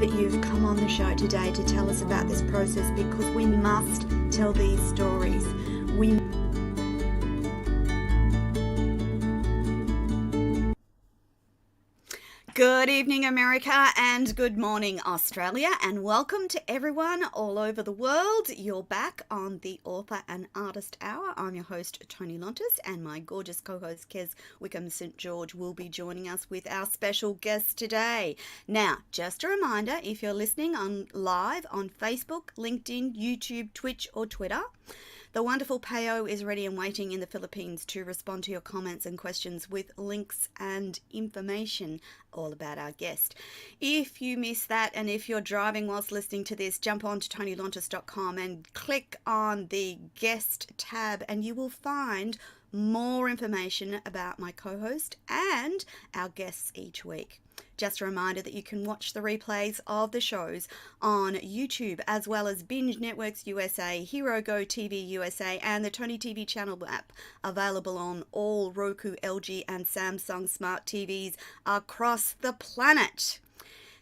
that you've come on the show today to tell us about this process, because we must tell these stories. Good evening, America, and good morning, Australia, and welcome to everyone all over the world. You're back on the Author and Artist Hour. I'm your host, Tony Lontis, and my gorgeous co-host, Kez Wickham St. George, will be joining us with our special guest today. Now, just a reminder, if you're listening on live on Facebook, LinkedIn, YouTube, Twitch, or Twitter, the wonderful Peo is ready and waiting in the Philippines to respond to your comments and questions with links and information all about our guest. If you missed that, and if you're driving whilst listening to this, jump on to tonylontis.com and click on the guest tab, and you will find more information about my co-host and our guests each week. Just a reminder that you can watch the replays of the shows on YouTube, as well as Binge Networks USA, Hero Go TV USA, and the Tony TV channel app, available on all Roku, LG, and Samsung smart TVs across the planet.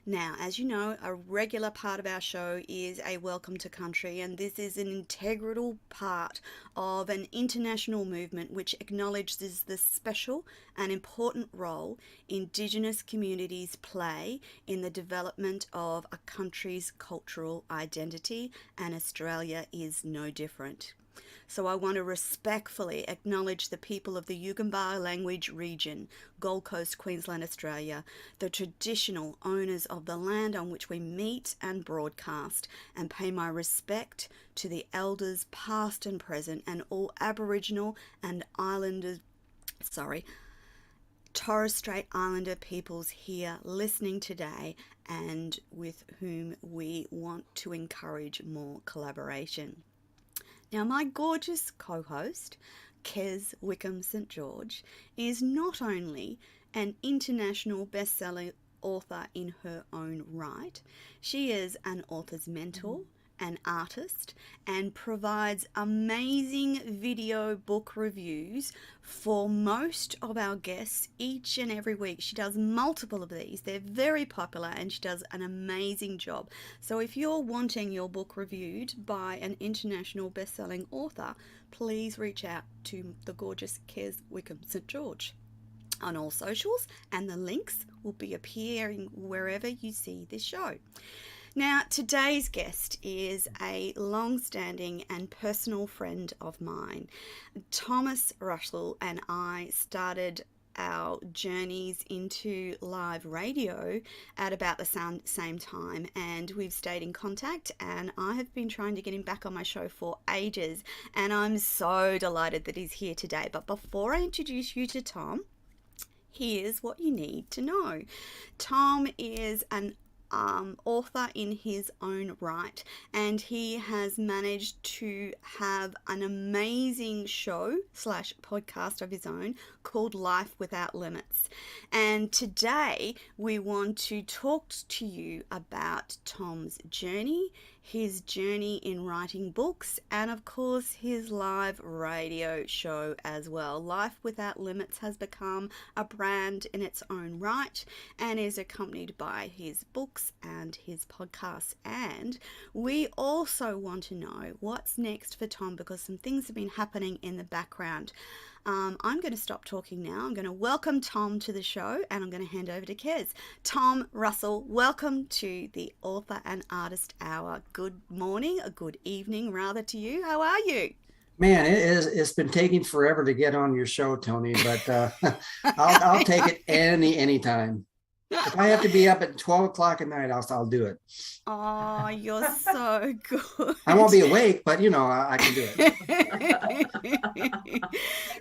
Now, as you know, a regular part of our show is a welcome to country, and this is an integral part of an international movement which acknowledges the special and important role Indigenous communities play in the development of a country's cultural identity, and Australia is no different. So I want to respectfully acknowledge the people of the Yugambeh language region, Gold Coast, Queensland, Australia, the traditional owners of the land on which we meet and broadcast, and pay my respect to the elders past and present, and all Aboriginal and Torres Strait Islander peoples here listening today, and with whom we want to encourage more collaboration. Now, my gorgeous co-host, Kez Wickham St. George, is not only an international best-selling author in her own right, she is an author's mentor, an artist, and provides amazing video book reviews for most of our guests each and every week. She does multiple of these. They're very popular, and she does an amazing job. So if you're wanting your book reviewed by an international best-selling author, please reach out to the gorgeous Kez Wickham St. George on all socials, and the links will be appearing wherever you see this show. Now, today's guest is a long-standing and personal friend of mine. Thomas Russell and I started our journeys into live radio at about the same time, and we've stayed in contact, and I have been trying to get him back on my show for ages, and I'm so delighted that he's here today. But before I introduce you to Tom, here's what you need to know. Tom is an author in his own right, and he has managed to have an amazing show / podcast of his own called Life Without Limits. And today we want to talk to you about Tom's journey, his journey in writing books, and of course his live radio show as well. Life Without Limits has become a brand in its own right and is accompanied by his books and his podcasts. And we also want to know what's next for Tom, because some things have been happening in the background. I'm going to stop talking now. I'm going to welcome Tom to the show, and I'm going to hand over to Kez. Tom Russell, welcome to the Author and Artist Hour. Good morning, or good evening rather, to you. How are you? Man, it's been taking forever to get on your show, Tony, but I'll take it anytime. If I have to be up at 12 o'clock at night, I'll do it. Oh, you're so good. I won't be awake, but I can do it.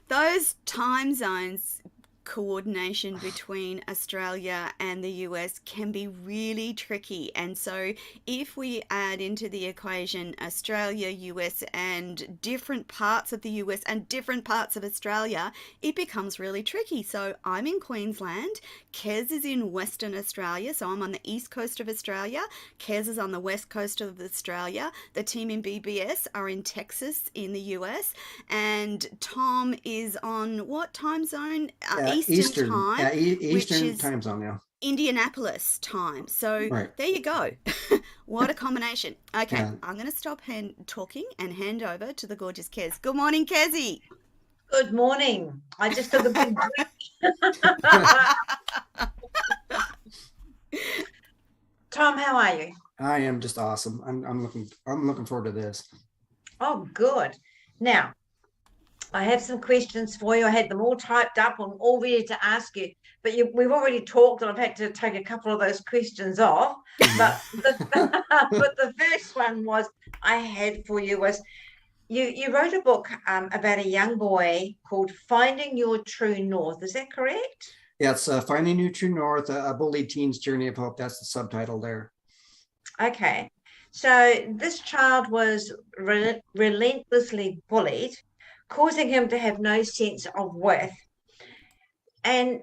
Those time zones coordination between Australia and the US can be really tricky, and so if we add into the equation Australia, US, and different parts of the US and different parts of Australia, it becomes really tricky. So I'm in Queensland, Kez is in Western Australia, so I'm on the east coast of Australia, Kez is on the west coast of Australia, the team in BBS are in Texas in the US, and Tom is on what time zone? Eastern time, which Eastern is time zone now. Indianapolis time. So Right. there you go. What a combination. Okay, Yeah. I'm going to stop talking and hand over to the gorgeous Kez. Good morning, Kezzy. Good morning. I just took a big drink. Tom, how are you? I am just awesome. I'm looking forward to this. Oh, good. Now, I have some questions for you. I had them all typed up. I'm all ready to ask you, but we've already talked, and I've had to take a couple of those questions off. But but the first one I had for you was you wrote a book about a young boy called Finding Your True North. Is that correct? Yeah, it's Finding Your True North, a bullied teen's journey of hope. That's the subtitle there. Okay. So this child was relentlessly bullied, causing him to have no sense of worth. And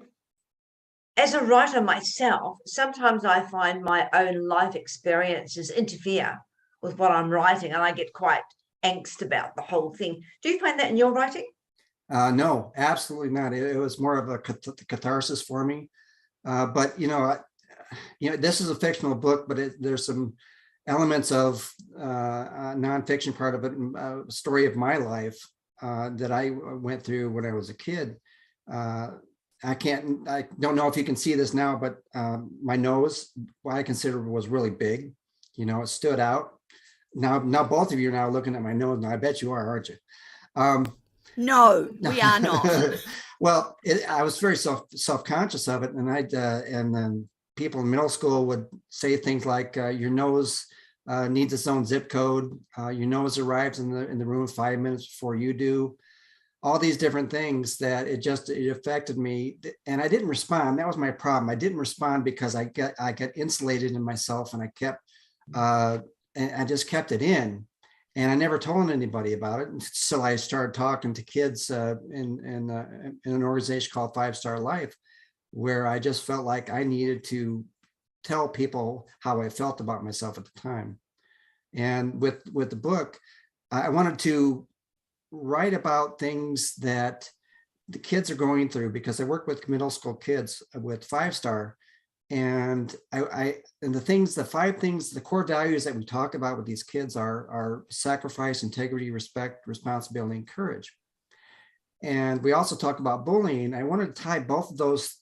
as a writer myself, sometimes I find my own life experiences interfere with what I'm writing, and I get quite angst about the whole thing. Do you find that in your writing? No, absolutely not. It was more of a catharsis for me. But this is a fictional book, but there's some elements of nonfiction part of it, a story of my life that I went through when I was a kid. I don't know if you can see this now, but my nose, what I consider was really big. It stood out. Now both of you are now looking at my nose. Now I bet you are, aren't you? No, we are not. Well, I was very self-conscious of it, and and then people in middle school would say things like, "Your nose needs its own zip code. Your nose arrives in the room 5 minutes before you do." All these different things that it affected me, and I didn't respond. That was my problem. I didn't respond because I got insulated in myself, and I just kept it in. And I never told anybody about it until I started talking to kids in an organization called 5-Star Life, where I just felt like I needed to tell people how I felt about myself at the time. And with the book, I wanted to write about things that the kids are going through, because I work with middle school kids with 5-Star. And the 5 things, the core values that we talk about with these kids are sacrifice, integrity, respect, responsibility, and courage. And we also talk about bullying. I wanted to tie both of those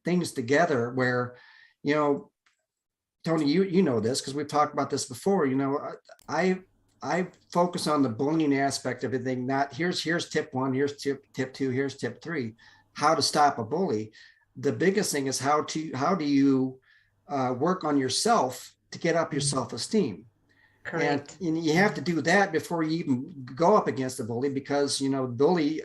things together where, Tony, you know this because we've talked about this before. I focus on the bullying aspect of everything. Not here's tip 1, here's tip 2, here's tip 3, how to stop a bully. The biggest thing is how do you work on yourself to get up your self-esteem. Correct. And you have to do that before you even go up against the bully, because bully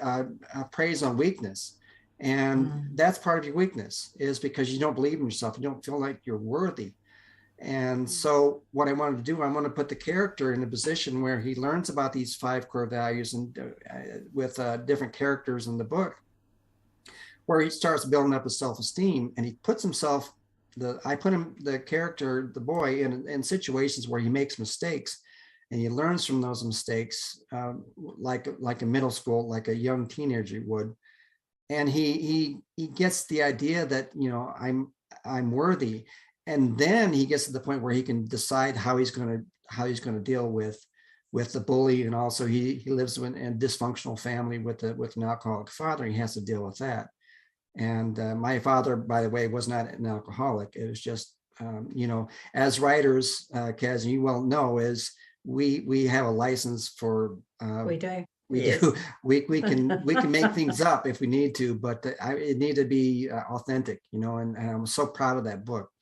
preys on weakness, and that's part of your weakness, is because you don't believe in yourself, you don't feel like you're worthy. And so what I wanted to do, I want to put the character in a position where he learns about these 5 core values, and with different characters in the book, where he starts building up his self-esteem, and he puts himself, the character, the boy, in situations where he makes mistakes, and he learns from those mistakes, like a middle school, like a young teenager would. And he gets the idea that, I'm worthy. And then he gets to the point where he can decide how he's going to deal with the bully. And also he lives in a dysfunctional family with an alcoholic father. He has to deal with that. And my father, by the way, was not an alcoholic. It was just, as writers, Kaz, you well know, is we have a license for. We do. We do. We can make things up if we need to, but it needed to be authentic, and I'm so proud of that book.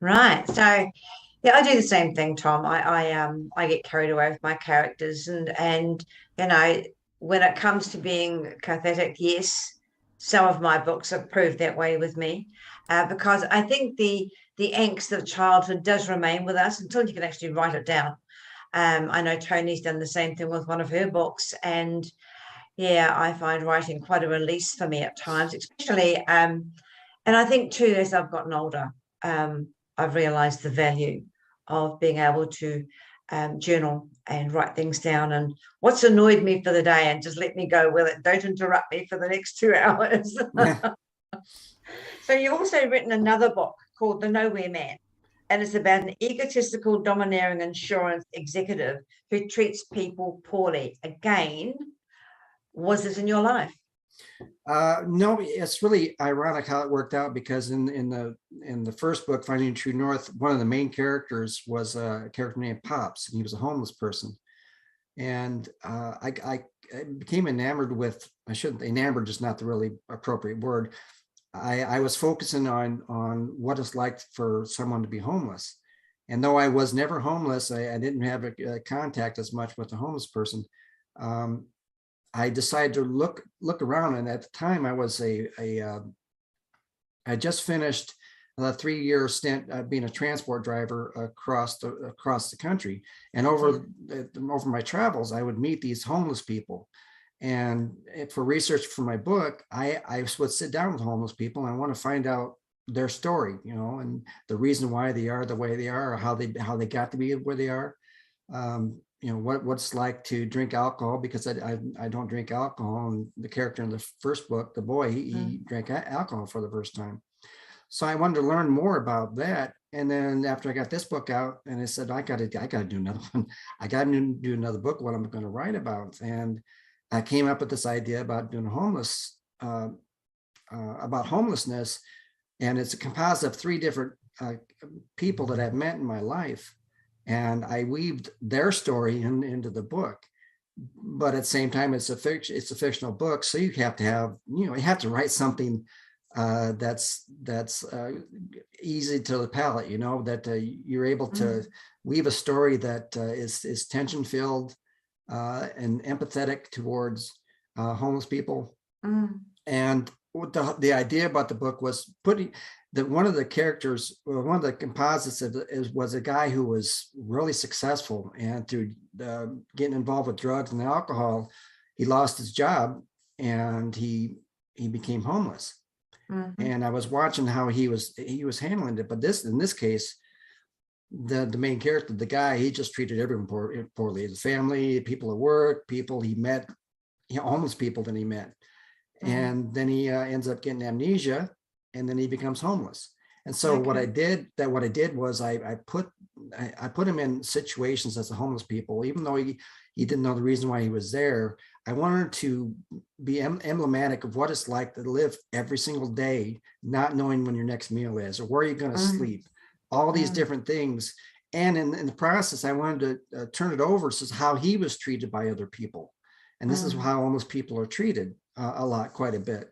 Right. So, yeah, I do the same thing, Tom. I get carried away with my characters, and when it comes to being cathartic, yes, some of my books have proved that way with me, because I think the angst of childhood does remain with us until you can actually write it down. I know Tony's done the same thing with one of her books, and yeah, I find writing quite a release for me at times, especially, and I think too, as I've gotten older, I've realized the value of being able to journal and write things down and what's annoyed me for the day, and just let me go with it. Don't interrupt me for the next 2 hours. So you've also written another book called The Nowhere Man, and it's about an egotistical, domineering insurance executive who treats people poorly. Again, was this in your life? No, it's really ironic how it worked out, because in the first book, Finding True North, one of the main characters was a character named Pops, and he was a homeless person. And I became enamored with, I shouldn't, enamored is not the really appropriate word. I was focusing on what it's like for someone to be homeless. And though I was never homeless, I didn't have a contact as much with a homeless person. I decided to look around, and at the time I was I just finished a 3-year stint being a transport driver across the country, and over my travels, I would meet these homeless people. And for research for my book, I would sit down with homeless people, and I want to find out their story, and the reason why they are the way they are, or how they got to be where they are. What's like to drink alcohol, because I don't drink alcohol. And the character in the first book, the boy, he drank alcohol for the first time. So I wanted to learn more about that. And then after I got this book out, and I said, I got to do another one. I got to do another book, what I'm going to write about. And I came up with this idea about doing about homelessness. And it's a composite of 3 different people that I've met in my life. And I weaved their story into the book. But at the same time, it's a fictional book. So you have to have, you have to write something that's easy to the palate, that you're able to weave a story that is tension filled and empathetic towards homeless people. And what the idea about the book was putting that one of the characters, one of the composites was a guy who was really successful, and through getting involved with drugs and alcohol, he lost his job and he became homeless. And I was watching how he was handling it. But in this case, the main character, the guy, he just treated everyone poorly. His family, people at work, people he met, homeless people that he met. And then he ends up getting amnesia, and then he becomes homeless. And so what I did was I put him in situations as a homeless people, even though he didn't know the reason why he was there. I wanted to be emblematic of what it's like to live every single day, not knowing when your next meal is or where you're going to sleep, all these different things. And in the process, I wanted to turn it over to how he was treated by other people. And this is how homeless people are treated quite a bit.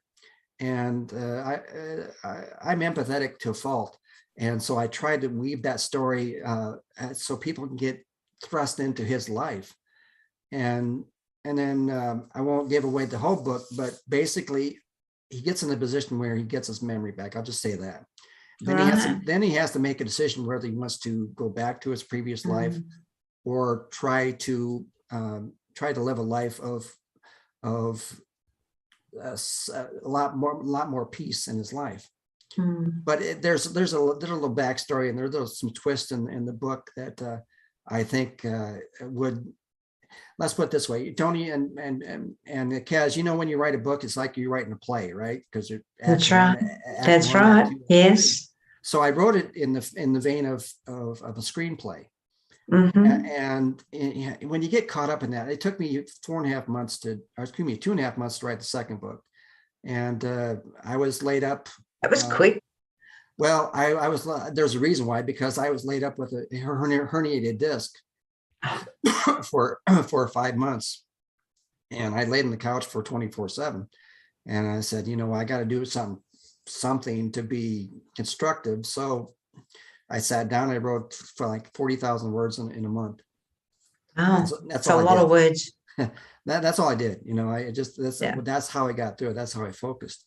And I'm empathetic to a fault. And so I tried to weave that story so people can get thrust into his life. And then I won't give away the whole book, but basically he gets in a position where he gets his memory back. I'll just say that. Then he has to make a decision whether he wants to go back to his previous life or try to live a life of a lot more peace in his life. But there's a little backstory, and there's some twists in the book that I think would. Let's put it this way, Tony and Kaz, when you write a book, it's like you're writing a play, right? Because that's right. That's right. Yes. So I wrote it in the vein of a screenplay. And when you get caught up in that, it took me 2.5 months to write the second book. And I was laid up. That was quick. Well, I was, there's a reason why, because I was laid up with a herniated disc for 5 months. And I laid on the couch for 24/7. And I said, I got to do something to be constructive. So I sat down, I wrote for like 40,000 words in a month. Oh, that's a lot of words. That's all I did. That's how I got through it. That's how I focused.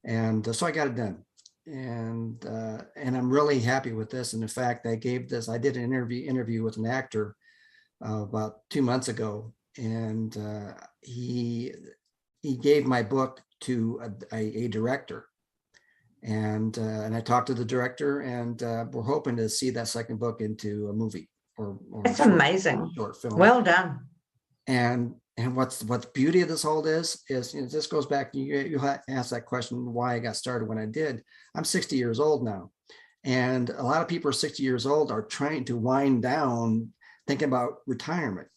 And so I got it done. And I'm really happy with this. And in fact, I did an interview with an actor about 2 months ago. And he gave my book to a director. And I talked to the director, and we're hoping to see that second book into a movie or That's amazing. short film. Well done. And what's the beauty of this whole is this goes back, you asked that question, why I got started when I did. I'm 60 years old now. And a lot of people are 60 years old are trying to wind down, thinking about retirement.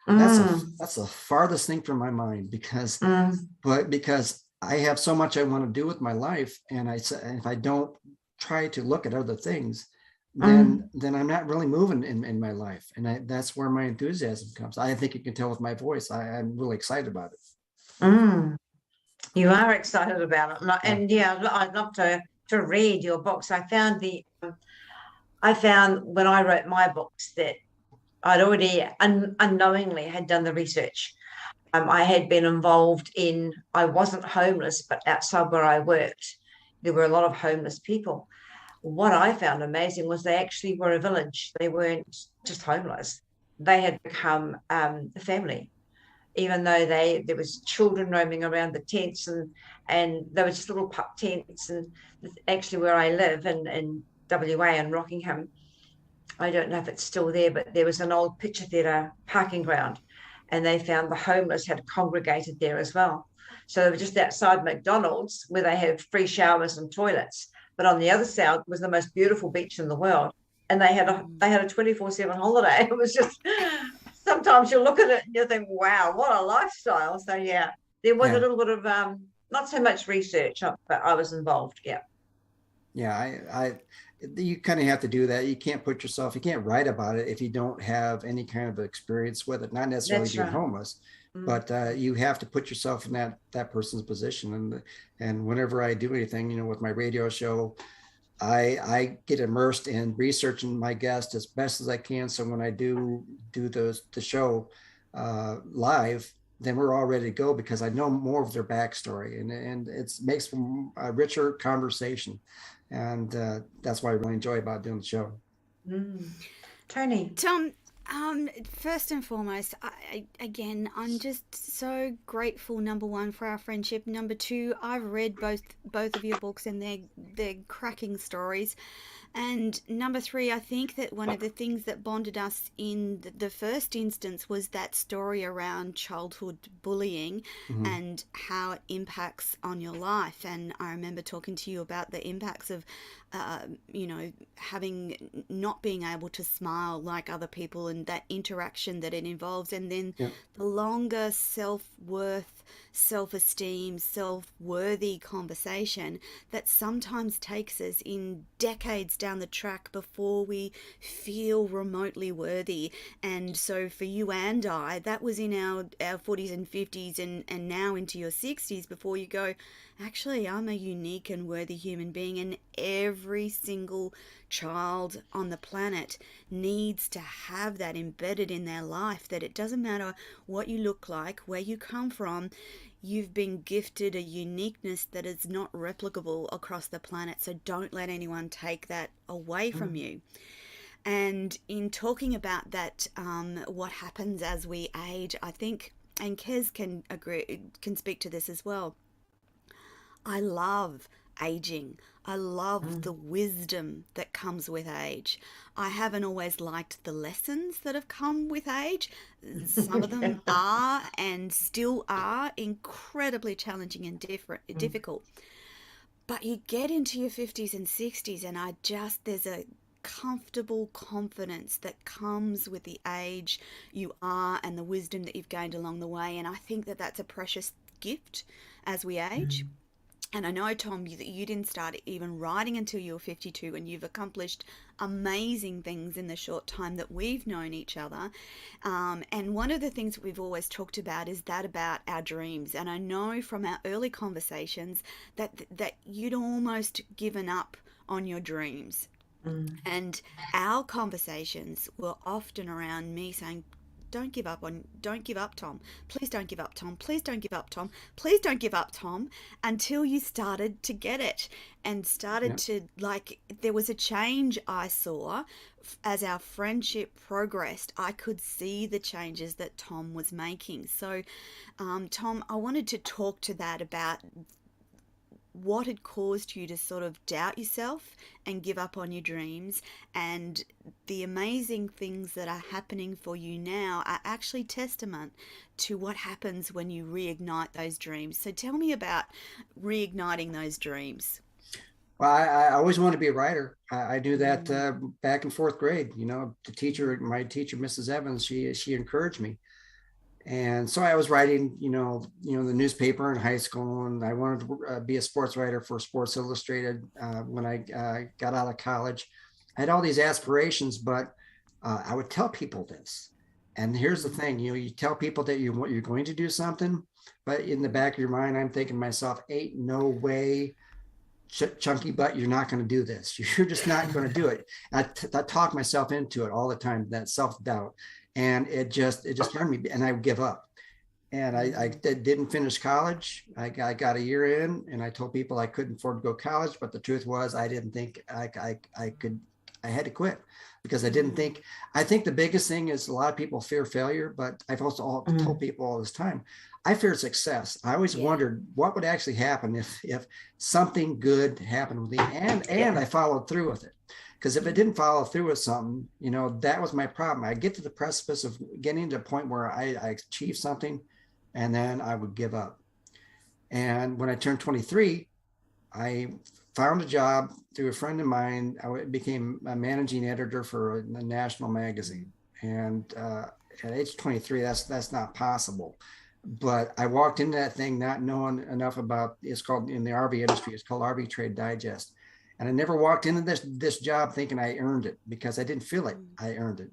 That's the farthest thing from my mind, because I have so much I want to do with my life. And if I don't try to look at other things, then I'm not really moving in my life. And that's where my enthusiasm comes. I think you can tell with my voice. I'm really excited about it. You are excited about it. And I'd love to read your books. I found when I wrote my books that I'd already unknowingly had done the research. I had been involved I wasn't homeless, but outside where I worked, there were a lot of homeless people. What I found amazing was they actually were a village. They weren't just homeless. They had become a family, even though there was children roaming around the tents, and there were just little pup tents. And actually where I live in WA in Rockingham, I don't know if it's still there, but there was an old picture theatre parking ground, and they found the homeless had congregated there as well. So they were just outside McDonald's, where they had free showers and toilets. But on the other side was the most beautiful beach in the world, and they had a 24/7 holiday. It was just, sometimes you look at it and you think, wow, what a lifestyle. So yeah, there was a little bit of not so much research, but I was involved. You kind of have to do that. You can't write about it if you don't have any kind of experience with it, not necessarily being homeless, but you have to put yourself in that person's position. And whenever I do anything, with my radio show, I get immersed in researching my guest as best as I can. So when I do the show live, then we're all ready to go, because I know more of their backstory, and it makes for a richer conversation. And that's what I really enjoy about doing the show. Tony. Tom, first and foremost, I'm just so grateful. Number one, for our friendship. Number two, I've read both of your books, and they're cracking stories. And number three, I think that one of the things that bonded us in the first instance was that story around childhood bullying and how it impacts on your life. And I remember talking to you about the impacts of, not being able to smile like other people, and that interaction that it involves. And then the longer self-worth, self-esteem, self-worthy conversation that sometimes takes us in decades down the track before we feel remotely worthy. And so for you and I, that was in our 40s and 50s, and now into your 60s, before you go, actually, I'm a unique and worthy human being, and every single child on the planet needs to have that embedded in their life, that it doesn't matter what you look like, where you come from, you've been gifted a uniqueness that is not replicable across the planet. So don't let anyone take that away from you. And in talking about that, what happens as we age, I think, and Kez can speak to this as well, I love aging. I love the wisdom that comes with age. I haven't always liked the lessons that have come with age. Some of them are and still are incredibly challenging and difficult. But you get into your 50s and 60s, and there's a comfortable confidence that comes with the age you are and the wisdom that you've gained along the way. And I think that that's a precious gift as we age. And I know, Tom, that you didn't start even writing until you were 52, and you've accomplished amazing things in the short time that we've known each other. And one of the things that we've always talked about is that about our dreams. And I know from our early conversations that you'd almost given up on your dreams. And our conversations were often around me saying, don't give up, Tom. Please don't give up, Tom. Please don't give up, Tom. Please don't give up, Tom, until you started to get it and started to, there was a change I saw as our friendship progressed. I could see the changes that Tom was making. So, Tom, I wanted to talk to that about what had caused you to sort of doubt yourself and give up on your dreams, and the amazing things that are happening for you now are actually testament to what happens when you reignite those dreams. So tell me about reigniting those dreams. Well, I always wanted to be a writer. I knew that Mm. back in fourth grade. The teacher, my teacher, Mrs. Evans, she encouraged me, and so I was writing, the newspaper in high school, and I wanted to be a sports writer for Sports Illustrated when I got out of college. I had all these aspirations, but I would tell people this. And here's the thing, you tell people that you're going to do something, but in the back of your mind, I'm thinking to myself, ain't no way, chunky butt, you're not going to do this. You're just not going to do it. I talk myself into it all the time, that self-doubt. And it just turned me, and I would give up. And I didn't finish college. I got a year in, and I told people I couldn't afford to go to college. But the truth was, I didn't think I could. I had to quit because I didn't think. I think the biggest thing is a lot of people fear failure, but I've also told people all this time, I fear success. I always wondered what would actually happen if something good happened with me, and I followed through with it. Because if I didn't follow through with something, that was my problem. I get to the precipice of getting to a point where I achieved something, and then I would give up. And when I turned 23, I found a job through a friend of mine. I became a managing editor for a national magazine. And at age 23, that's not possible. But I walked into that thing not knowing enough about, it's called, in the RV industry, it's called RV Trade Digest. And I never walked into this job thinking I earned it, because I didn't feel it. I earned it.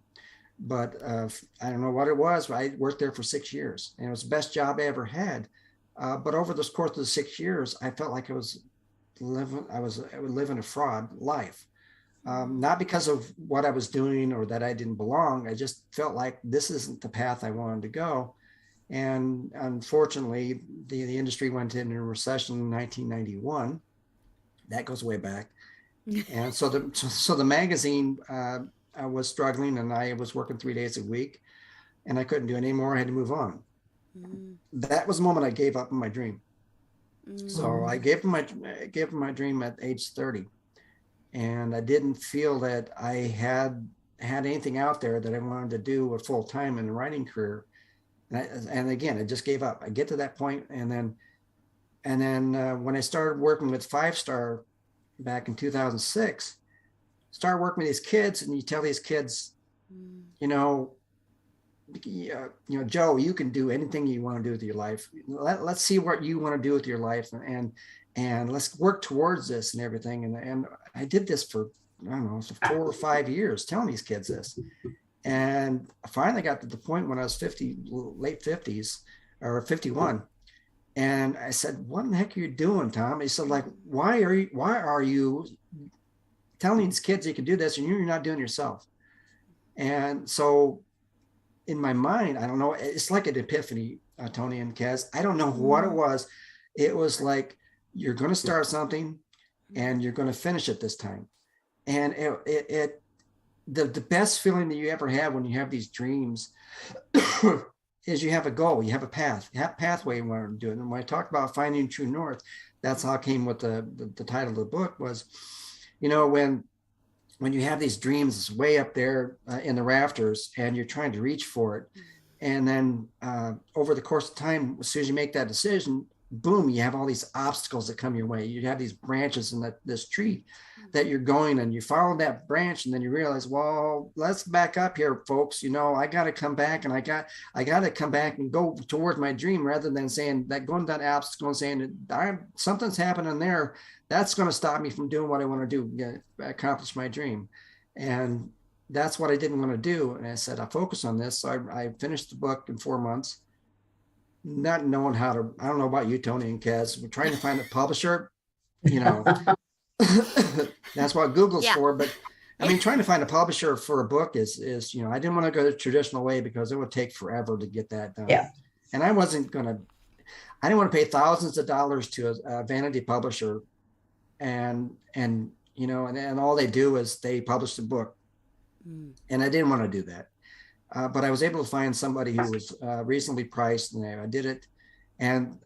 But I don't know what it was. I worked there for 6 years, and it was the best job I ever had. But over the course of the 6 years, I felt like I was living a fraud life. Not because of what I was doing or that I didn't belong. I just felt like this isn't the path I wanted to go. And unfortunately, the industry went into a recession in 1991. That goes way back. And so the magazine was struggling, and I was working 3 days a week, and I couldn't do it anymore. I had to move on. That was the moment I gave up on my dream. So I gave up my dream at age 30, and I didn't feel that I had anything out there that I wanted to do full time in a writing career. And again, I just gave up. I get to that point, and then when I started working with Five Star back in 2006, start working with these kids, and you tell these kids, Joe, you can do anything you want to do with your life. Let's see what you want to do with your life, and let's work towards this and everything. And I did this for, I don't know, 4 or 5 years, telling these kids this. And I finally got to the point when I was 50, late 50s or 51. And I said, what in the heck are you doing, Tom? He said, like, why are you telling these kids you can do this and you're not doing it yourself? And so in my mind, I don't know, it's like an epiphany, Tony and Kaz. I don't know what it was. It was like, you're going to start something and you're going to finish it this time. And the best feeling that you ever have when you have these dreams is you have a goal, you have a pathway you want to do it. And when I talked about finding true north, that's how I came with the title of the book was, when you have these dreams, it's way up there in the rafters, and you're trying to reach for it. And then over the course of time, as soon as you make that decision, boom, you have all these obstacles that come your way. You have these branches in this tree that you're going, and you follow that branch, and then you realize, well, let's back up here, folks. I got to come back, and I got to come back and go towards my dream, rather than saying that, going down obstacle and saying something's happening there that's going to stop me from doing what I want to do, accomplish my dream. And that's what I didn't want to do. And I said, I'll focus on this. So I finished the book in 4 months, not knowing how to. I don't know about you, Tony and Kaz. We're trying to find a publisher. That's what Google's for. But I mean, trying to find a publisher for a book is I didn't want to go the traditional way, because it would take forever to get that done. Yeah. And I didn't want to pay thousands of dollars to a vanity publisher, and all they do is they publish the book. And I didn't want to do that. But I was able to find somebody who was reasonably priced, and I did it. And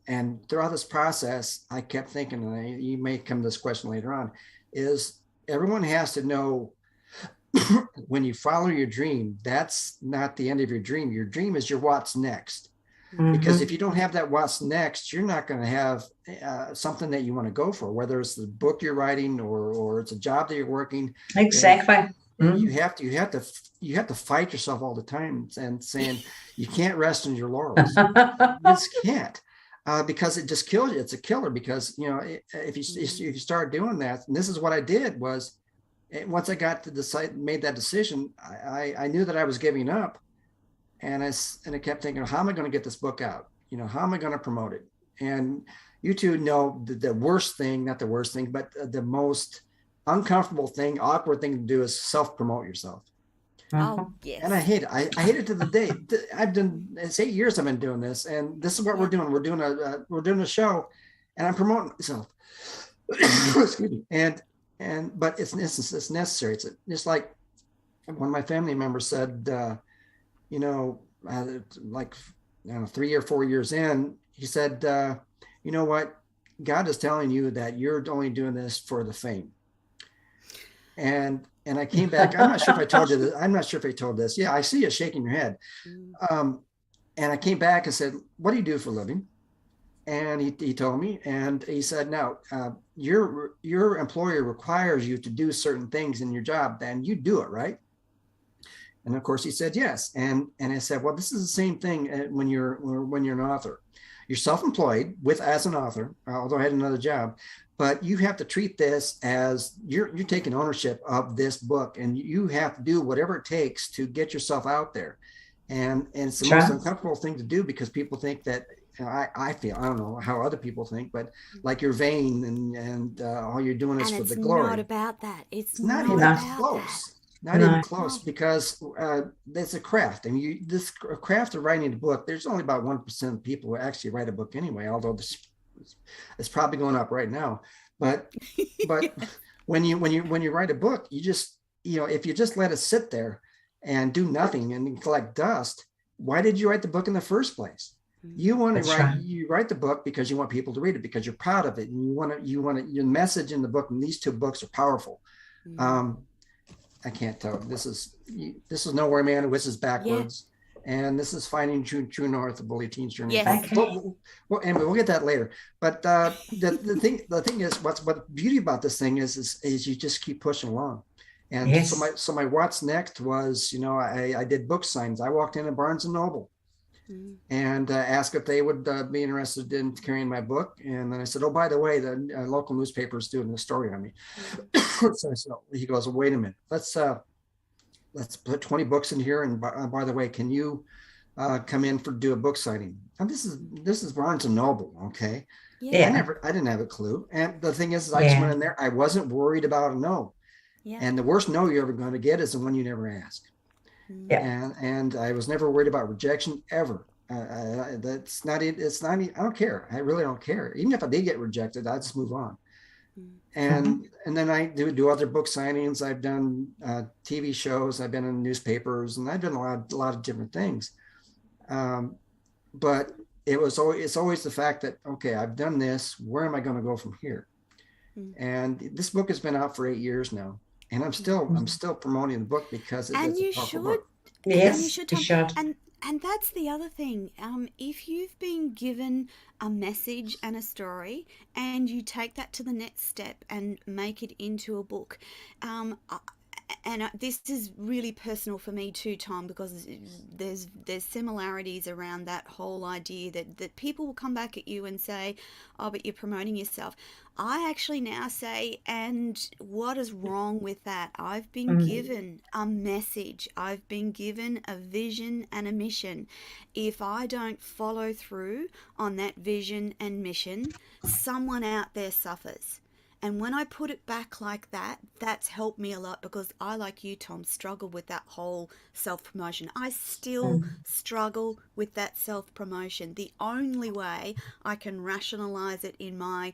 throughout this process, I kept thinking, and you may come to this question later on, is everyone has to know when you follow your dream, that's not the end of your dream. Your dream is your what's next. Because if you don't have that what's next, you're not going to have something that you want to go for, whether it's the book you're writing or it's a job that you're working. Exactly. You have to fight yourself all the time and saying you can't rest on your laurels. You just can't. Because it just kills you. It's a killer because, if you start doing that, and this is what I did was, once I got to decide, made that decision, I knew that I was giving up, and I kept thinking, how am I going to get this book out? How am I going to promote it? And you two know the worst thing, not the worst thing, but the most uncomfortable thing, awkward thing to do is self-promote yourself. Oh, yes. And I hate it. I hate it to the day. It's 8 years I've been doing this, and this is what we're doing. We're doing a show, and I'm promoting myself. Excuse me. But it's necessary. It's just like one of my family members said, like 3 or 4 years in, he said, you know what? God is telling you that you're only doing this for the fame. And I came back. I'm not sure if I told you this. I'm not sure if I told this. Yeah, I see you shaking your head. And I came back and said, what do you do for a living? And he told me, and he said, no, your employer requires you to do certain things in your job, and you do it, right? And of course he said yes. And I said, well, this is the same thing when you're an author. You're self-employed as an author, although I had another job, but you have to treat this as you're taking ownership of this book, and you have to do whatever it takes to get yourself out there. And it's the most uncomfortable thing to do, because people think that, I feel, I don't know how other people think, but like you're vain and all you're doing is for the glory. It's not about that. It's not even about close. that. Not even close, because it's a craft. I mean, this craft of writing a book, there's only about 1% of people who actually write a book anyway, although it's probably going up right now. But when you write a book, you just, if you just let it sit there and do nothing and collect dust, why did you write the book in the first place? You want to write, you write the book because you want people to read it, because you're proud of it, and you want your message in the book. And these two books are powerful. I can't tell. This is Nowhere Man Who Whistles Backwards, and this is Finding True North: The Bullied Teen's Journey. Yes. Well, anyway, we'll get that later. But the thing is, what's beauty about this thing is you just keep pushing along. And so my what's next was, I did book signs. I walked in at Barnes and Noble and asked if they would be interested in carrying my book. And then I said, oh, by the way, the local newspaper is doing a story on me. So I said, he goes, well, wait a minute, let's put 20 books in here. And by the way, can you come in do a book signing? And this is Barnes and Noble. Okay. Yeah. I didn't have a clue. And the thing is, I just went in there. I wasn't worried about a no. Yeah. And the worst no you're ever going to get is the one you never ask. Yeah. And I was never worried about rejection ever. That's not it. It's not. I don't care. I really don't care. Even if I did get rejected, I just move on. And then I do other book signings. I've done TV shows. I've been in newspapers, and I've done a lot of different things. But it's always the fact that, okay, I've done this. Where am I going to go from here? And this book has been out for 8 years now. And I'm still promoting the book because it's a powerful book. Yes, and you should. And that's the other thing. If you've been given a message and a story, and you take that to the next step and make it into a book, and this is really personal for me too, Tom, because there's similarities around that whole idea that people will come back at you and say, oh, but you're promoting yourself. I actually now say, and what is wrong with that? I've been given a message. I've been given a vision and a mission. If I don't follow through on that vision and mission, someone out there suffers. And when I put it back like that, that's helped me a lot, because I, like you, Tom, struggle with that whole self-promotion. I still struggle with that self-promotion. The only way I can rationalize it in my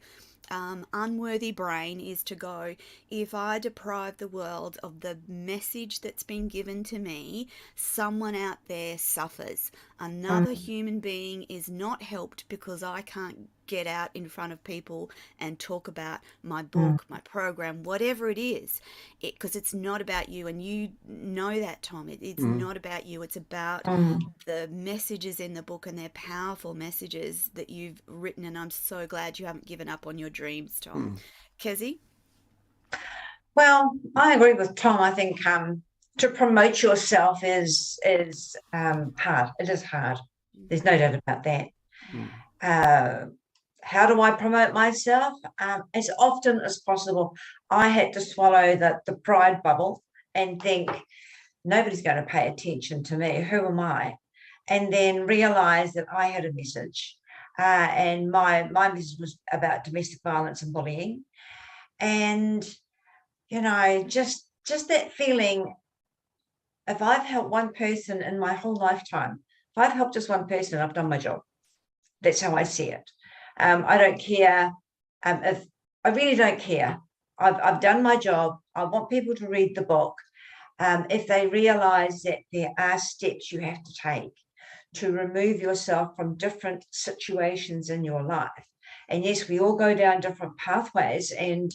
unworthy brain is to go, if I deprive the world of the message that's been given to me, someone out there suffers. Another Mm, human being is not helped because I can't get out in front of people and talk about my mm, book, my program, whatever it is, because it's not about you. And you know that, Tom. It's Mm, not about you. It's about mm. the messages in the book, and they're powerful messages that you've written. And I'm so glad you haven't given up on your dreams, Tom. mm, Kezzy? Well, I agree with Tom. I think to promote yourself is hard. It is hard. There's no doubt about that. mm, Uh, how do I promote myself? As often as possible. I had to swallow the pride bubble and think nobody's going to pay attention to me. Who am I? And then realize that I had a message. And my message was about domestic violence and bullying. And, just that feeling, if I've helped one person in my whole lifetime, if I've helped just one person, I've done my job. That's how I see it. I don't care if I really don't care. I've done my job. I want people to read the book. If they realize that there are steps you have to take to remove yourself from different situations in your life. And yes, we all go down different pathways. And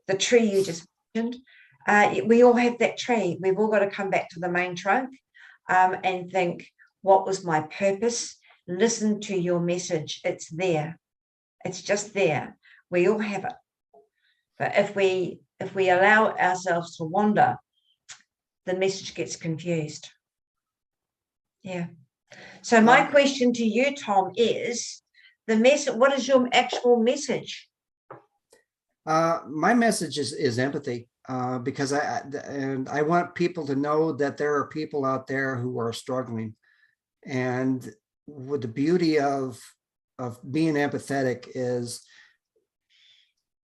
the tree you just mentioned, we all have that tree. We've all got to come back to the main trunk and think, what was my purpose? Listen to your message. It's there. It's just there. We all have it. But if we allow ourselves to wander, the message gets confused. Yeah. So my question to you, Tom, is the message. What is your actual message? My message is empathy, because I want people to know that there are people out there who are struggling, and with the beauty of being empathetic is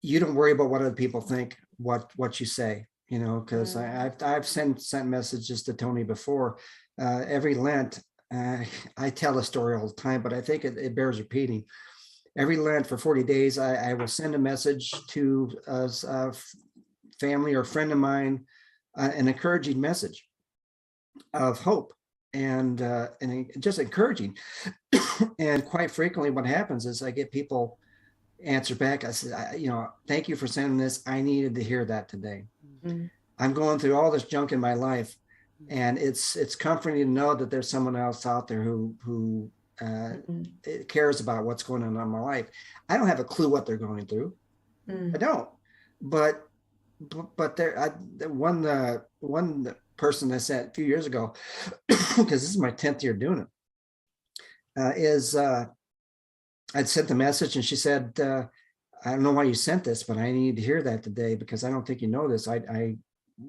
you don't worry about what other people think, what you say, because I've sent messages to Tony before. Every Lent, I tell a story all the time, but I think it bears repeating. Every Lent for 40 days, I will send a message to a family or friend of mine, an encouraging message of hope and just encouraging. And quite frequently, what happens is I get people answer back. I said, thank you for sending this. I needed to hear that today. Mm, I'm going through all this junk in my life, and it's comforting to know that there's someone else out there who mm, cares about what's going on in my life. I don't have a clue what they're going through. I mm. don't. But there, one person I sent a few years ago, because this is my 10th year doing it, I'd sent the message and she said, I don't know why you sent this, but I need to hear that today because I don't think you know this. I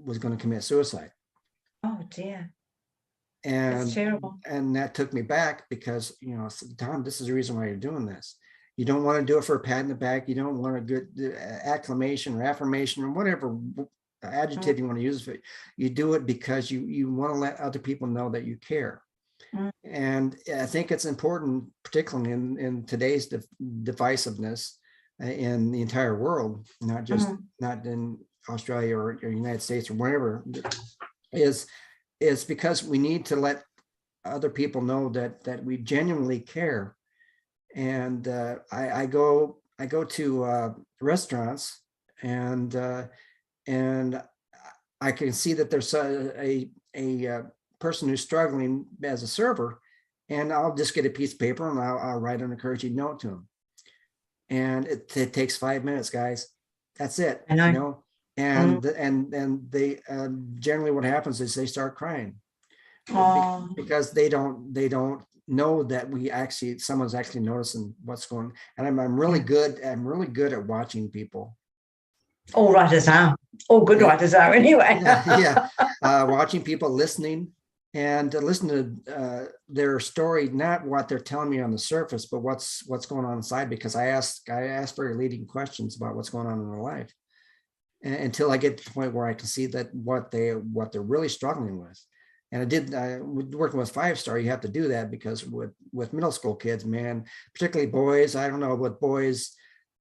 was going to commit suicide. Oh dear, that's And terrible. that took me back because, I said, Tom, this is the reason why you're doing this. You don't want to do it for a pat in the back. You don't want a good acclamation or affirmation or whatever adjective you want to use for it. You do it because you want to let other people know that you care. Mm, And I think it's important, particularly in today's divisiveness in the entire world, not in Australia or United States or wherever, is because we need to let other people know that we genuinely care. And I go to restaurants, and I can see that there's a person who's struggling as a server, and I'll just get a piece of paper and I'll write an encouraging note to him. And it takes 5 minutes, guys. That's it, I know. Mm. and they generally what happens is they start crying Oh, because they don't know that someone's actually noticing what's going on. And I'm really good at watching people. all writers are. All good Yeah, writers are anyway. yeah. Watching people, listening, and listen to their story, not what they're telling me on the surface, but what's going on inside. Because I ask very leading questions about what's going on in their life, until I get to the point where I can see that what they're really struggling with. And working with 5-star, you have to do that because with middle school kids, man, particularly boys, I don't know, with boys,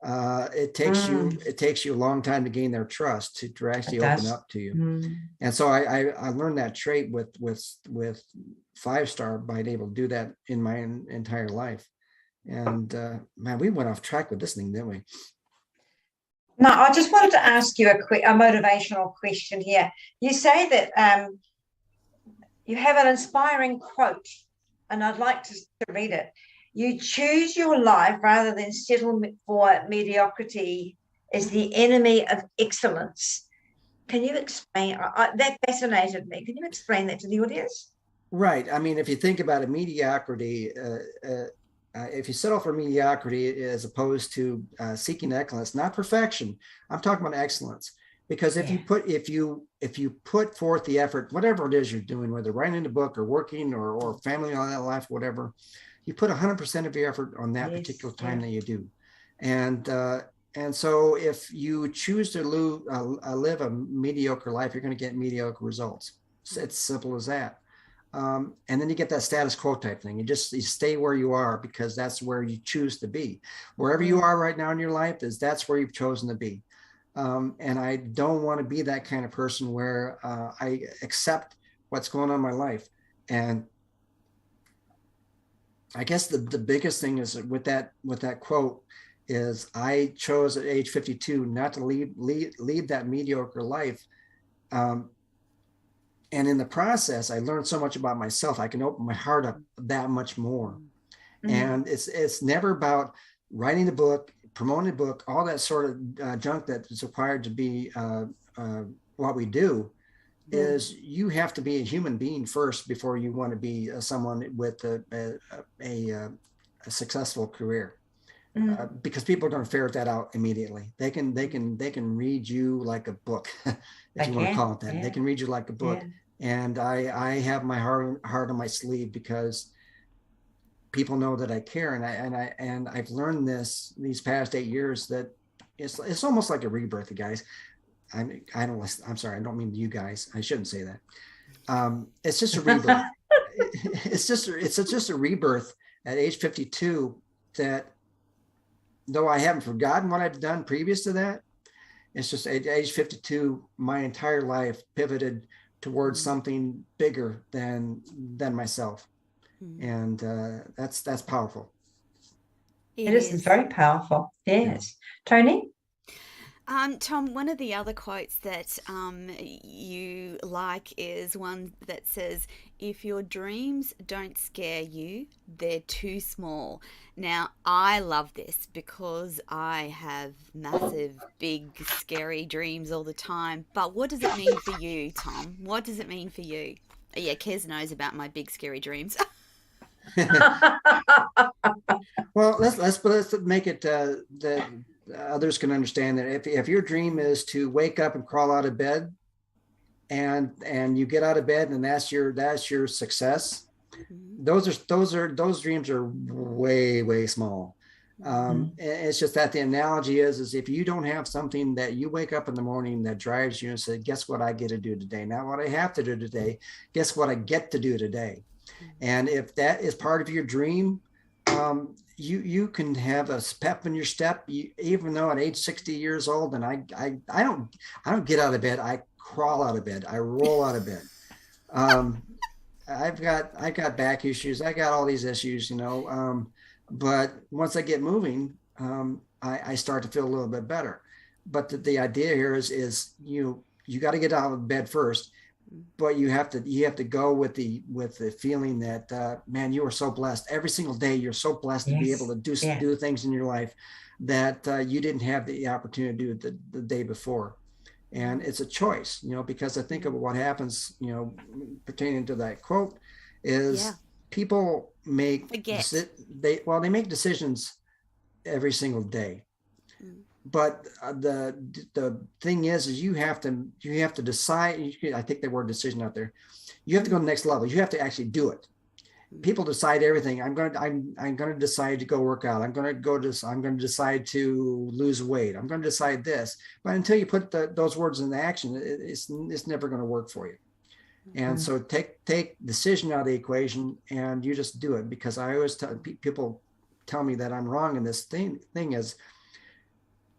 it takes you a long time to gain their trust to actually It open does. up to you. And so I learned that trait with 5-star by being able to do that in my entire life. And man, we went off track with this thing, didn't we? No, I just wanted to ask you a motivational question here. You say that you have an inspiring quote, and I'd like to read it. You choose your life rather than settle for mediocrity is the enemy of excellence. Can you explain? That fascinated me. Can you explain that to the audience? Right. I mean, if you think about it, mediocrity, if you settle for mediocrity as opposed to seeking excellence, not perfection, I'm talking about excellence. Because if you put forth the effort, whatever it is you're doing, whether writing a book or working or family on that life, whatever, you put 100% of your effort on that particular time that you do. And so if you choose to live a mediocre life, you're going to get mediocre results. It's simple as that. And then you get that status quo type thing. You stay where you are because that's where you choose to be. Wherever you are right now in your life that's where you've chosen to be. And I don't want to be that kind of person where I accept what's going on in my life. And I guess the biggest thing is with that quote is I chose at age 52 not to lead that mediocre life. And in the process, I learned so much about myself. I can open my heart up that much more. And it's never about writing a book, promoting a book, all that sort of junk that is required to be what we do. Is you have to be a human being first before you want to be someone with a successful career. Because people are going to ferret that out immediately. They can read you like a book, if you want to call it that. They can read you like a book. And I have my heart on my sleeve because people know that I care, and I've learned these past 8 years that it's almost like a rebirth, guys. I'm sorry, I don't mean you guys. I shouldn't say that. It's just a rebirth. it's just a rebirth at age 52 that, though I haven't forgotten what I've done previous to that, it's just at age 52, my entire life pivoted towards something bigger than myself. And that's powerful. It is very powerful. Yes. Tony? Tom, one of the other quotes that you like is one that says, if your dreams don't scare you, they're too small. Now, I love this because I have massive, big, scary dreams all the time. But what does it mean for you, Tom? What does it mean for you? Yeah, Kez knows about my big, scary dreams. Well, let's make it that others can understand that if your dream is to wake up and crawl out of bed, and you get out of bed and that's your success, those dreams are way small. It's just that the analogy is if you don't have something that you wake up in the morning that drives you and say, guess what I get to do today? Not what I have to do today. Guess what I get to do today? And if that is part of your dream, you can have a pep in your step, even though at age 60 years old, and I don't get out of bed. I crawl out of bed. I roll out of bed. I got back issues. I got all these issues, but once I get moving, I start to feel a little bit better. But the idea here is you got to get out of bed first. But you have to go with the feeling that man, you are so blessed every single day. You're so blessed to be able to do things in your life that you didn't have the opportunity to do the day before. And it's a choice, because I think of what happens, pertaining to that quote is people make they make decisions every single day. But the thing is you have to decide. I take the word decision out there. You have to go to the next level. You have to actually do it. People decide everything. I'm going to decide to go work out. I'm going to decide to lose weight. I'm going to decide this. But until you put those words into action, it's never going to work for you. And so take decision out of the equation and you just do it. Because I always tell people me that I'm wrong in this thing is,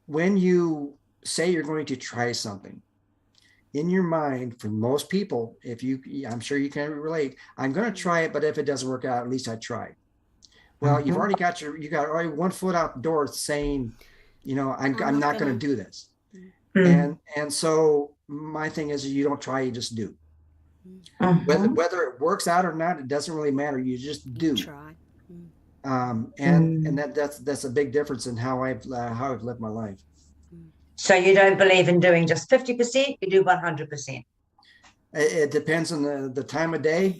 when you say you're going to try something, in your mind, for most people, I'm sure you can relate, I'm going to try it, but if it doesn't work out, at least I tried. Well, you've already got already one foot out the door saying, I'm not going to do this. And so my thing is, you don't try, you just do. Whether it works out or not, it doesn't really matter. You just do. Try. And that's a big difference in how I've lived my life. So you don't believe in doing just 50%, you do 100%. It depends on the time of day,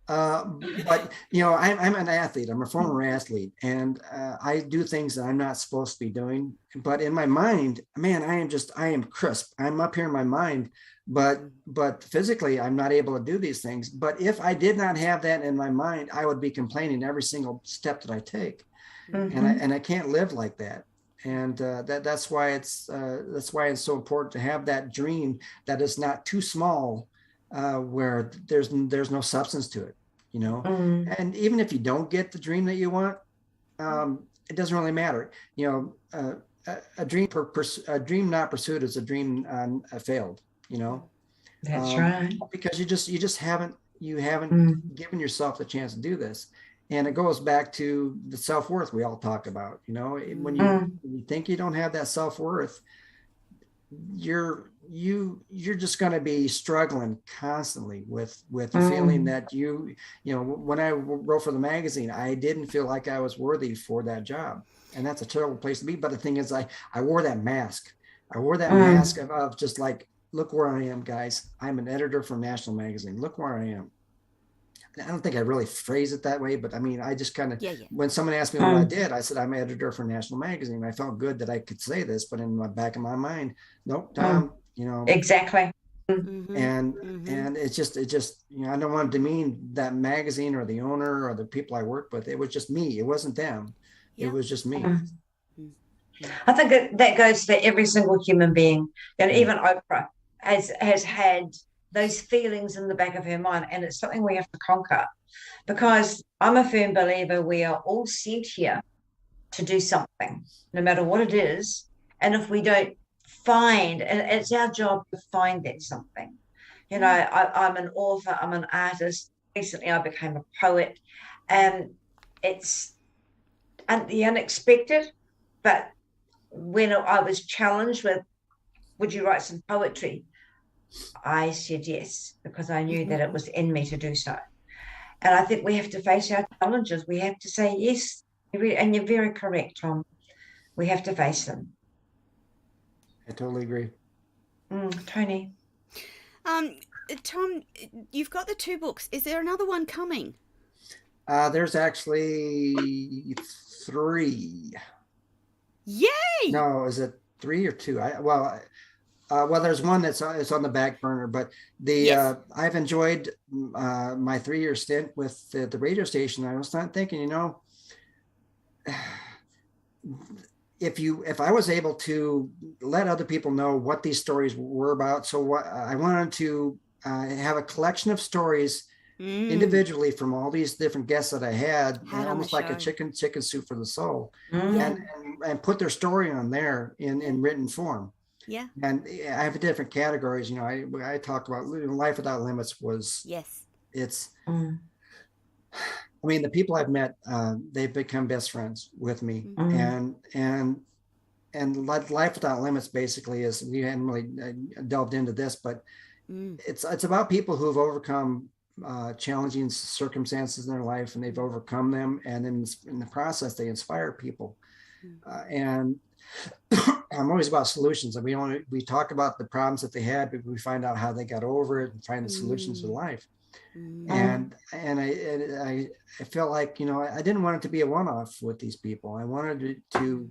but I'm an athlete. I'm a former athlete, and I do things that I'm not supposed to be doing. But in my mind, man, I am crisp. I'm up here in my mind, but physically, I'm not able to do these things. But if I did not have that in my mind, I would be complaining every single step that I take, and I can't live like that. And that's why it's so important to have that dream that is not too small, where there's no substance to it, And even if you don't get the dream that you want, it doesn't really matter. A dream not pursued is a dream failed. That's right. Because you just haven't given yourself the chance to do this. And it goes back to the self-worth we all talk about. When you think you don't have that self-worth, you're just going to be struggling constantly with the feeling that when I wrote for the magazine, I didn't feel like I was worthy for that job. And that's a terrible place to be. But the thing is, I wore that mask. I wore that mask of just like, look where I am, guys. I'm an editor for National Magazine. Look where I am. I don't think I really phrase it that way, but I mean, I just kind of, when someone asked me what I did, I said, I'm an editor for National Magazine. I felt good that I could say this, but in the back of my mind, nope, Tom, Exactly. And it just, I don't want to demean that magazine or the owner or the people I worked with. It was just me. It wasn't them. It was just me. I think that goes for every single human being. And even Oprah has had those feelings in the back of her mind, and it's something we have to conquer, because I'm a firm believer we are all sent here to do something, no matter what it is. And if we don't find, and it's our job to find that something. I'm an author, I'm an artist. Recently I became a poet, and it's the unexpected. But when I was challenged with, would you write some poetry? I said yes, because I knew that it was in me to do so. And I think we have to face our challenges. We have to say yes. And you're very correct, Tom. We have to face them. I totally agree. Tony? Tom, you've got the 2 books. Is there another one coming? There's actually 3. Yay! No, is it 3 or 2? Well, there's one it's on the back burner, but I've enjoyed my 3-year stint with the radio station. I was not thinking, if I was able to let other people know what these stories were about, so what I wanted to have a collection of stories individually from all these different guests that I had almost like a chicken soup for the soul, and put their story on there in written form. Yeah. And I have different categories. I talked about Life Without Limits was, it's, I mean, the people I've met, they've become best friends with me. And Life Without Limits basically is, we hadn't really delved into this, but it's about people who've overcome challenging circumstances in their life, and they've overcome them. And in the process, they inspire people. And I'm always about solutions, and we talk about the problems that they had, but we find out how they got over it and find the solutions to life. And I felt like, I didn't want it to be a one-off with these people. I wanted to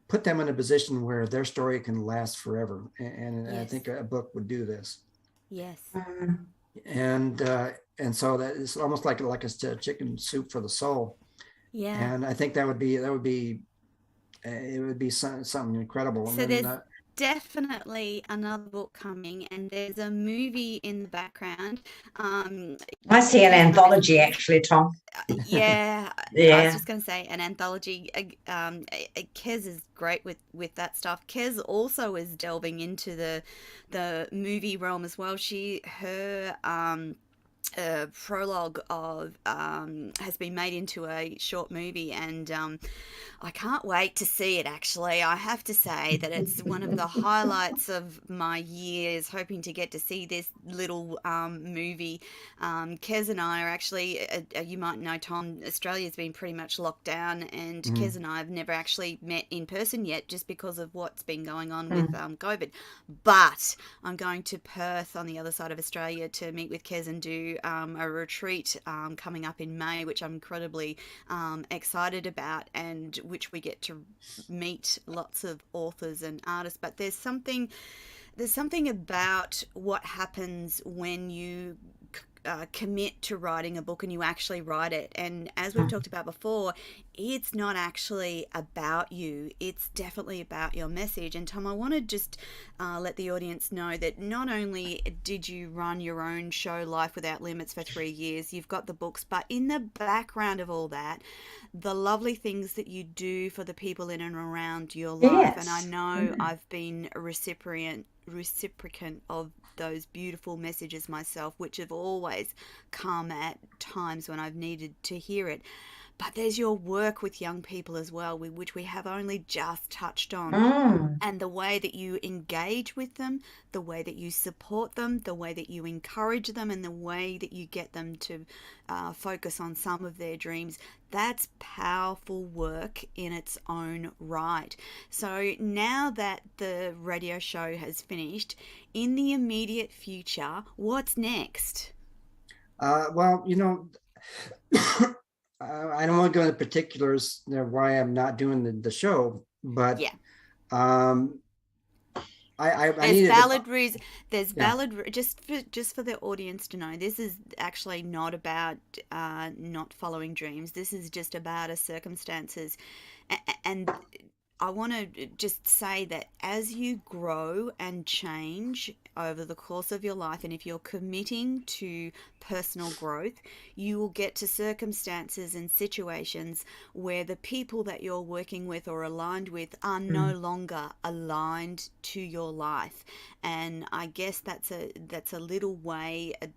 put them in a position where their story can last forever. And I think a book would do this. Yes. And so that is almost like a chicken soup for the soul. Yeah. And I think that would be it would be something incredible. So definitely another book coming, and there's a movie in the background. I see an Kez and I, anthology actually, Tom. yeah, I was Yeah. just going to say an anthology. Kez is great with that stuff. Kez also is delving into the movie realm as well. Her prologue of has been made into a short movie, and I can't wait to see it. Actually, I have to say that it's one of the highlights of my years, hoping to get to see this little movie. Kez and I are actually, you might know, Tom, Australia's been pretty much locked down, and Mhm. Kez and I have never actually met in person yet, just because of what's been going on with Mm. COVID. But I'm going to Perth on the other side of Australia to meet with Kez and do a retreat coming up in May, which I'm incredibly excited about, and which we get to meet lots of authors and artists. But there's something about what happens when you commit to writing a book and you actually write it. And as we've talked about before, it's not actually about you, it's definitely about your message. And Tom, I want to just let the audience know that not only did you run your own show, Life Without Limits, for 3 years, you've got the books, but in the background of all that, the lovely things that you do for the people in and around your life. And I Yes. know Mm. I've been a reciprocant of those beautiful messages myself, which have always come at times when I've needed to hear it. But there's your work with young people as well, which we have only just touched on, Mm. and the way that you engage with them, the way that you support them, the way that you encourage them, and the way that you get them to focus on some of their dreams. That's powerful work in its own right. So now that the radio show has finished, in the immediate future, what's next? Well, I don't want to go into particulars, why I'm not doing the show, but Yeah. um, I There's needed to, valid reason. There's yeah. just for the audience to know. This is actually not about not following dreams. This is just about a circumstances, and I want to just say that as you grow and change over the course of your life, and if you're committing to personal growth, you will get to circumstances and situations where the people that you're working with or aligned with are no Mm. longer aligned to your life. And I guess that's a little way, a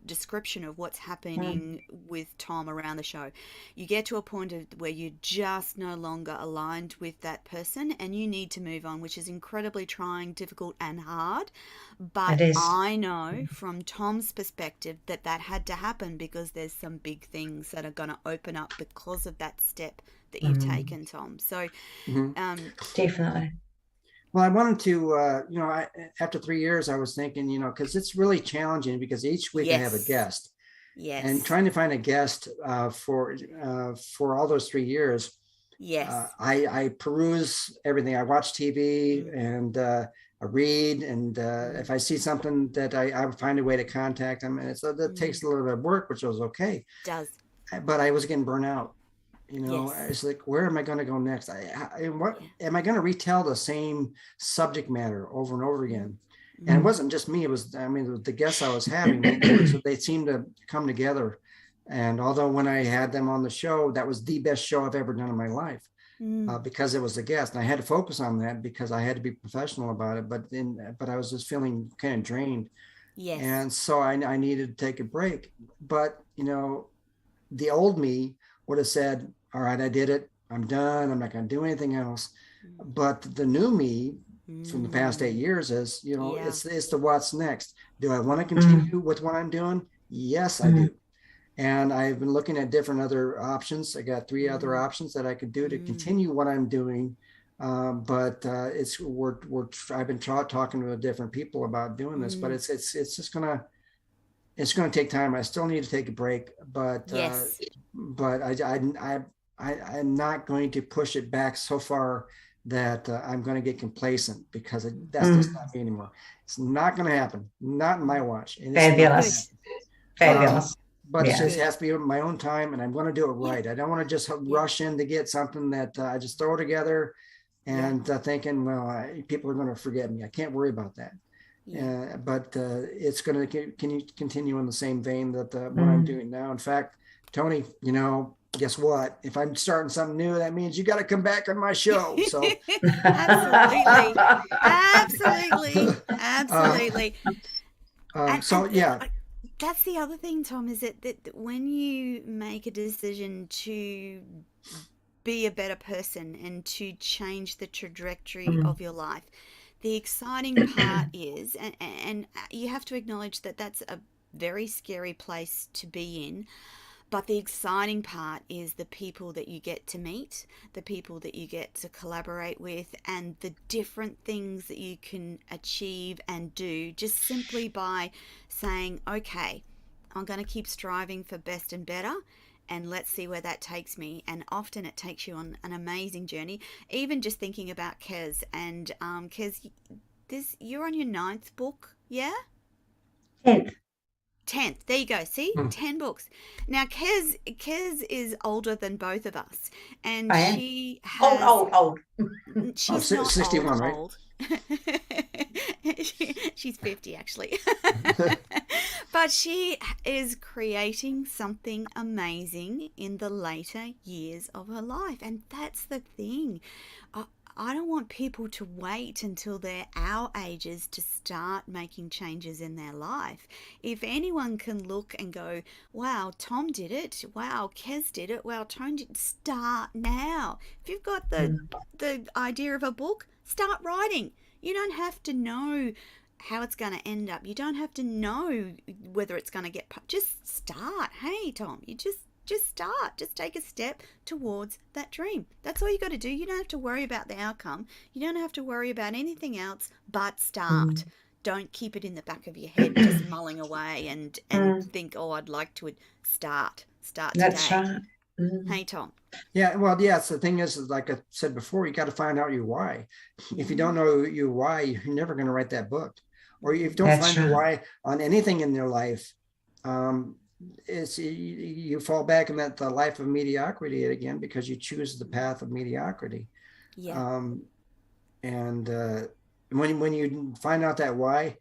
description of what's Mm. happening with Tom around the show. You get to a point where you're just no longer aligned with that person and you need to move on, which is incredibly trying, difficult, and hard. But It is. I know from Tom's perspective that that had to happen because there's some big things that are going to open up because of that step that you've Mm. taken, Tom. So, Mhm. um, Definitely. Well, I wanted to, after 3 years, I was thinking, because it's really challenging because each week I have a yes, guest, and yes, trying to find a guest for all those 3 years. yes, I peruse everything. I watch TV mm, and I read, and mm, if I see something that I would find a way to contact them, and that mm, takes a little bit of work, which was okay. does, But I was getting burnt out. yes, It's like, where am I going to go next? What yeah, am I going to retell the same subject matter over and over mm, again? And it mm, Mm. wasn't just me. It was, I mean, the guests I was having, they seemed to come together. And although when I had them on the show, that was the best show I've ever done in my life, mm, because it was a guest, and I had to focus on that because I had to be professional about it. But I was just feeling kind of drained, yes, and so I needed to take a break. But the old me would have said, all right, I did it. I'm done. I'm not going to do anything else. mm, But the new me from the past eight mm, years is, yeah, it's the what's next. Do I want to Mm. continue with what I'm doing? Yes, I Mm. do. And I've been looking at different other options. I got three other mm, options that I could do to mm, continue what I'm doing. But I've been talking to different people about doing this, but mm, it's just it's going to take time. I still need to take a break, yes, but I'm not going to push it back so far that I'm going to get complacent, because that's just Mm. not me anymore. It's not going to happen. Not in my mm. watch, and it's not going to Good, Fabulous. happen. Fabulous. But it Yeah. just good, has to be my own time, and I'm going to do it yeah, right. I don't want to just yeah, rush in to get something that I just throw together. Yeah. and thinking, well, people are going to forget me. I can't worry about that. Yeah. But it's going to continue in the same vein that what I'm Mm. doing now. In fact, Tony, guess what? If I'm starting something new, that means you got to come back on my show. So, Absolutely. Absolutely. uh, Absolutely. And so yeah. that's the other thing, Tom, is that when you make a decision to be a better person and to change the trajectory Mm. of your life, the exciting part is, and you have to acknowledge that that's a very scary place to be in. But the exciting part is the people that you get to meet, the people that you get to collaborate with, and the different things that you can achieve and do just simply by saying, okay, I'm going to keep striving for best and better. And let's see where that takes me. And often it takes you on an amazing journey. Even just thinking about Kez, and Kez, you're on your ninth book, yeah? 10th. 10th. There you go. See? Hmm. 10 books. Now, Kez is older than both of us, and I am. she Old, has. old, old. She's not 61, right? old. She's 50, actually. But she is creating something amazing in the later years of her life. And that's the thing. I don't want people to wait until they're our ages to start making changes in their life. If anyone can look and go, wow, Tom did it. Wow, Kez did it. Wow, Tone did it. Start now. If you've got the idea of a book, start writing. You don't have to know how it's going to end up. You don't have to know whether it's going to just start. Hey, Tom, you just start. Just take a step towards that dream. That's all you got to do. You don't have to worry about the outcome. You don't have to worry about anything else but start. Mm. Don't keep it in the back of your head just mulling away and Mm. think, oh, I'd like to start That's today. right. Mm. Hey, Tom. Yeah, well, yes. The thing is, like I said before, you got to find out your why. If you don't know your why, you're never going to write that book. Or if you don't That's find your right. why on anything in your life, it's you fall back in the life of mediocrity again because you choose the path of mediocrity. Yeah. And when you find out that why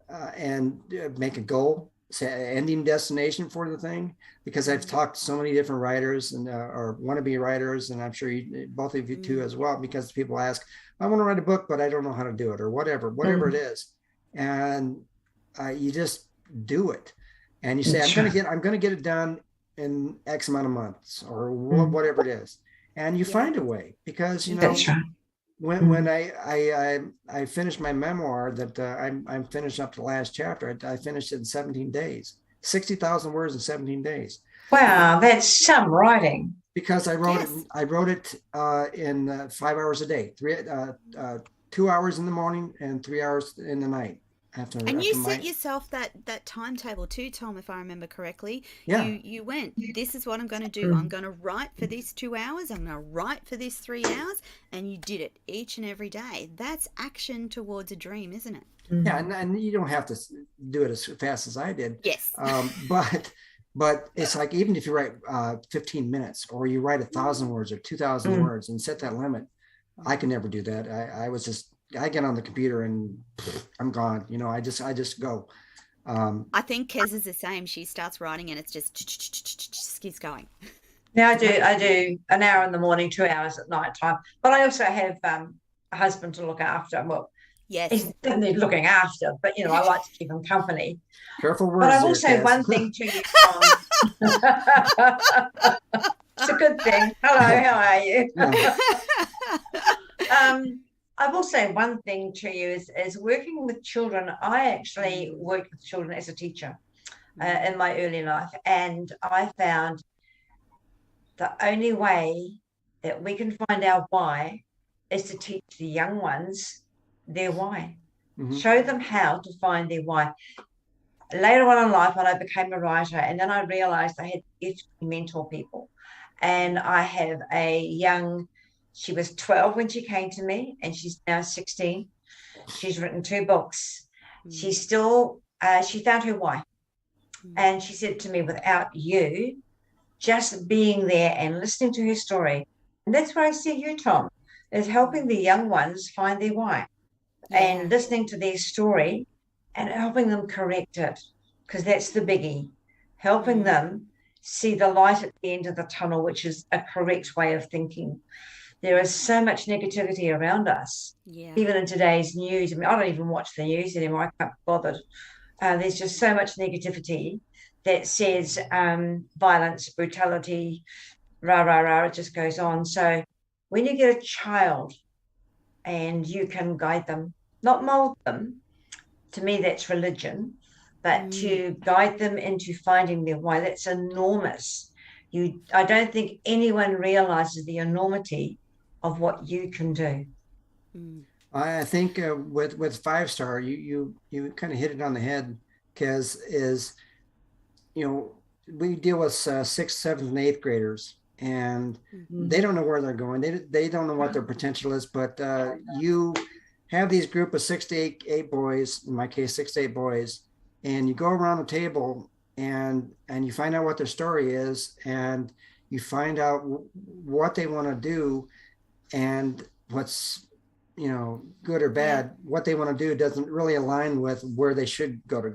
and make a goal, say ending destination for the thing, because I've talked to so many different writers and or wannabe writers, and I'm sure both of you too as well, because people ask, I want to write a book, but I don't know how to do it, or whatever it is, and you just do it, and you say, That's I'm going to get it done in X amount of months, or whatever it is, and you find a way, because That's right. when I finished my memoir that I'm finished up to the last chapter, I finished it in 17 days, 60,000 words in 17 days. Wow, that's some writing. Because I wrote it in 5 hours a day, 2 hours in the morning and 3 hours in the night. And you set yourself that timetable too, Tom, if I remember correctly. Yeah. You went, this is what I'm going to do. I'm going to write for this 2 hours. I'm going to write for this 3 hours. And you did it each and every day. That's action towards a dream, isn't it? Yeah, and you don't have to do it as fast as I did. Yes. But it's like, even if you write 15 minutes or you write 1,000 words or 2,000 words and set that limit, I can never do that. I get on the computer and I'm gone. I just go. I think Kez is the same. She starts writing and it's just keeps going. Now I do an hour in the morning, 2 hours at night time. But I also have a husband to look after. Well, yes, he's definitely looking after, but I like to keep him company. Careful words. But I will say one thing to you, Tom. It's a good thing. Hello, how are you? I will say one thing to you is working with children. I actually worked with children as a teacher in my early life, and I found the only way that we can find our why is to teach the young ones their why. Show them how to find their why. Later on in life, when I became a writer, and then I realized I had to mentor people. And I have she was 12 when she came to me, and she's now 16. She's written 2 books. She's still, she found her why. And she said to me, without you, just being there and listening to her story. And that's where I see you, Tom, is helping the young ones find their why and listening to their story and helping them correct it, because that's the biggie. Helping them see the light at the end of the tunnel, which is a correct way of thinking. There is so much negativity around us, even in today's news. I mean, I don't even watch the news anymore. I can't be bothered. There's just so much negativity that says violence, brutality, rah, rah, rah, it just goes on. So when you get a child and you can guide them, not mold them, to me that's religion, but to guide them into finding their why, that's enormous. I don't think anyone realizes the enormity of what you can do. I think with 5-star, you kind of hit it on the head, because we deal with 6th, 7th, and 8th graders, and they don't know where they're going. They don't know what their potential is, but you have these group of 6 to 8 boys, in my case, 6 to 8 boys, and you go around the table and you find out what their story is, and you find out what they want to do, and what's good or bad. What they want to do doesn't really align with where they should go to,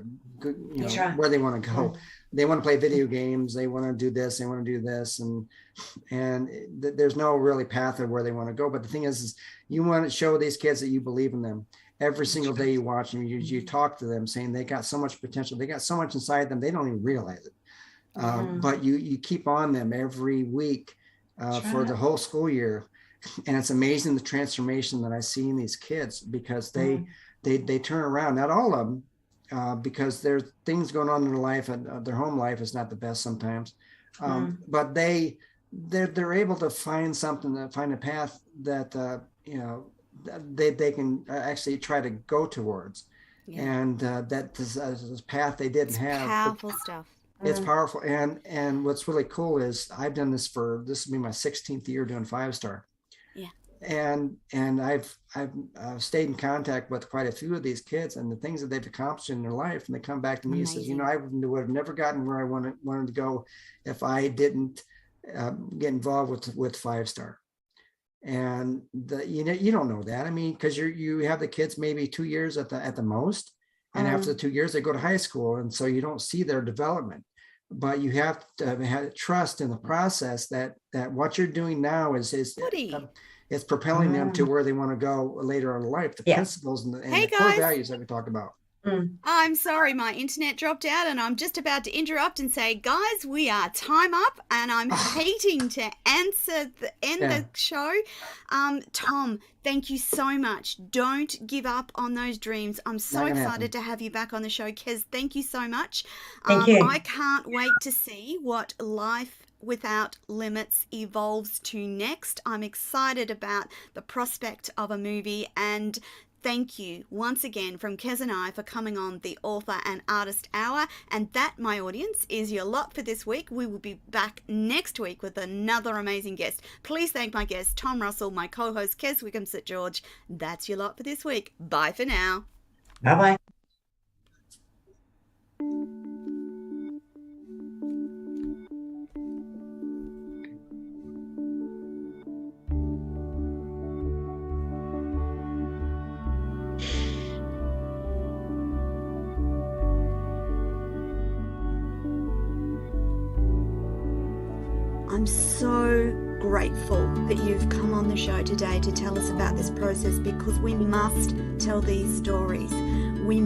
where they want to go. They want to play video games, they want to do this, they want to do this, and there's no really path of where they want to go. But the thing is you want to show these kids that you believe in them. Every single day you watch them, you talk to them, saying they got so much potential, they got so much inside them, they don't even realize it. But you keep on them every week for the whole school year. And it's amazing the transformation that I see in these kids, because they turn around. Not all of them, because there's things going on in their life, and their home life is not the best sometimes. But they're able to find something, find a path that they can actually try to go towards, and that this path they didn't have. Powerful stuff. It's powerful, and what's really cool is I've done this will be my 16th year doing 5-star. And I've stayed in contact with quite a few of these kids, and the things that they've accomplished in their life, and they come back to me and says, I would have never gotten where I wanted to go if I didn't get involved with 5-star. And you don't know that. I mean, because you have the kids maybe 2 years at the most, and after the 2 years they go to high school, and so you don't see their development. But you have to have trust in the process that what you're doing now is it's propelling them to where they want to go later on in life. The principles and the core values that we talked about. I'm sorry, my internet dropped out, and I'm just about to interrupt and say, guys, we are time up, and I'm hating to end the show. Tom, thank you so much. Don't give up on those dreams. I'm so excited to have you back on the show, Kez. Thank you so much. Thank you. I can't wait to see what Life Without Limits evolves to next. I'm excited about the prospect of a movie, and thank you once again from Kez and I for coming on the Author and Artist Hour. And that, my audience, is your lot for this week. We will be back next week with another amazing guest. Please thank my guest, Tom Russell, my co-host, Kez Wickham St. George. That's your lot for this week. Bye for now. Bye-bye. I'm so grateful that you've come on the show today to tell us about this process, because we must tell these stories. We